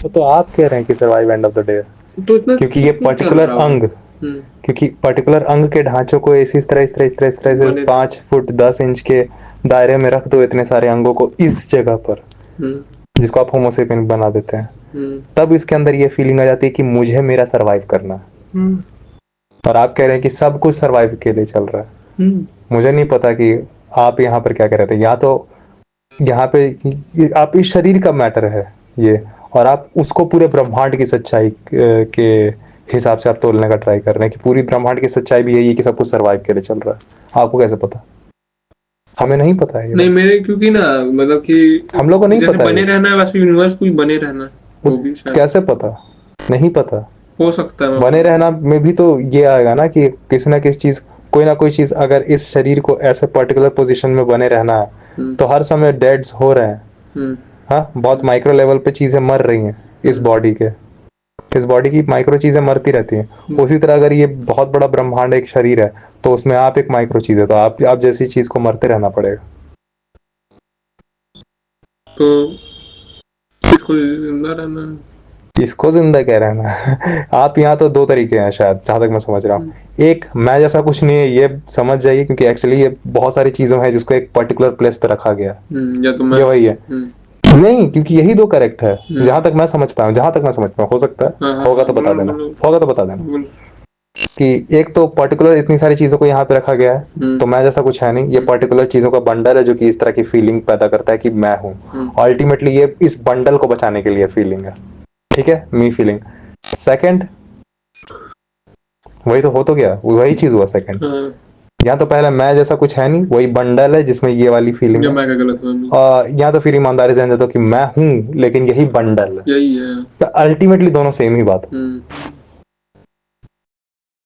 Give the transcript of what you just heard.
तो आप कह रहे हैं कि survive end of the day, तो इतना क्योंकि ये सब कुछ चल पर्टिकुलर रहा होगा। अंग, क्योंकि पर्टिकुलर अंग के ढांचों को इस तरह से बने रहे। 5 फुट 10 इंच के दायरे में रख दो, इतने सारे अंगों को इस जगह पर, हम्म जिसको आप होमोसेपियन बना देते हैं, हम्म तब इसके अंदर ये फीलिंग आ जाती है कि मुझे मेरा सर्वाइव करना है। हम्म और आप कह रहे हैं कि सब कुछ सर्वाइव के लिए चल रहा है। हम्म मुझे नहीं पता कि आप यहाँ पर क्या कह रहे थे। या तो यहाँ पे आप इस शरीर का मैटर है ये, और आप उसको पूरे ब्रह्मांड की सच्चाई के हिसाब से आप तोलने का ट्राई कर रहे हैं कि पूरी ब्रह्मांड की सच्चाई भी यही है कि सब कुछ सर्वाइव के लिए चल रहा है। आपको कैसे पता? हमें नहीं पता है ये नहीं बात। मेरे, क्योंकि ना मतलब हम लोग को कि नहीं जैसे पता है बने ये। रहना है वैसे यूनिवर्स को भी बने रहना है, वो वो भी शायद कैसे पता? नहीं पता। हो सकता है, मैं बने बोल रहना में भी तो ये आएगा ना कि किसी ना किसी चीज, कोई ना कोई चीज, अगर इस शरीर को ऐसे पर्टिकुलर पोजीशन में बने रहना है हम्म तो हर समय डेड्स हो रहे हैं। हम्म हाँ, बहुत माइक्रो लेवल पे चीजें मर रही हैं इस हम्म बॉडी के, इस बॉडी की माइक्रो चीजें मरती रहती हैं। हम्म। उसी तरह अगर ये बहुत बड़ा ब्रह्मांड एक शरीर है, तो उसमें आप एक माइक्रो चीज है, तो आप जैसी चीज को मरते रहना पड़ेगा। तो इसको जिंदा रहना है। इसको जिंदा कह रहे हैं ना आप। यहाँ तो दो तरीके हैं शायद, जहां तक मैं समझ रहा हूँ। एक, मैं जैसा कुछ नहीं है ये समझ जाइए, क्योंकि एक्चुअली ये बहुत सारी चीजों है जिसको एक पर्टिकुलर प्लेस पे रखा गया है। या तो मैं। ये वही है। नहीं, क्योंकि यही दो करेक्ट है जहां तक मैं समझ पाया हूँ, जहां तक मैं समझ पाया हूँ। हो सकता है हाँ हाँ होगा हाँ, तो बता बोलो देना, बोलो होगा तो बता देना। बोलो। कि एक तो पर्टिकुलर इतनी सारी चीजों को यहाँ पे रखा गया है, तो मैं जैसा कुछ है नहीं, ये पर्टिकुलर चीजों का बंडल है जो कि इस तरह की फीलिंग पैदा करता है कि मैं हूँ। अल्टीमेटली ये इस बंडल को बचाने के लिए फीलिंग है। ठीक है, मी फीलिंग। सेकंड, वही तो हो तो गया, वही चीज हुआ सेकंड। हाँ, यहाँ तो पहले मैं जैसा कुछ है नहीं, वही बंडल है जिसमें ये वाली फीलिंग या है। मैं क्या गलत फहमी। यहाँ तो फिर ईमानदारी से जान जाता हूँ कि मैं हूँ, लेकिन यही बंडल है। यही है। तो अल्टीमेटली दोनों सेम ही बात है।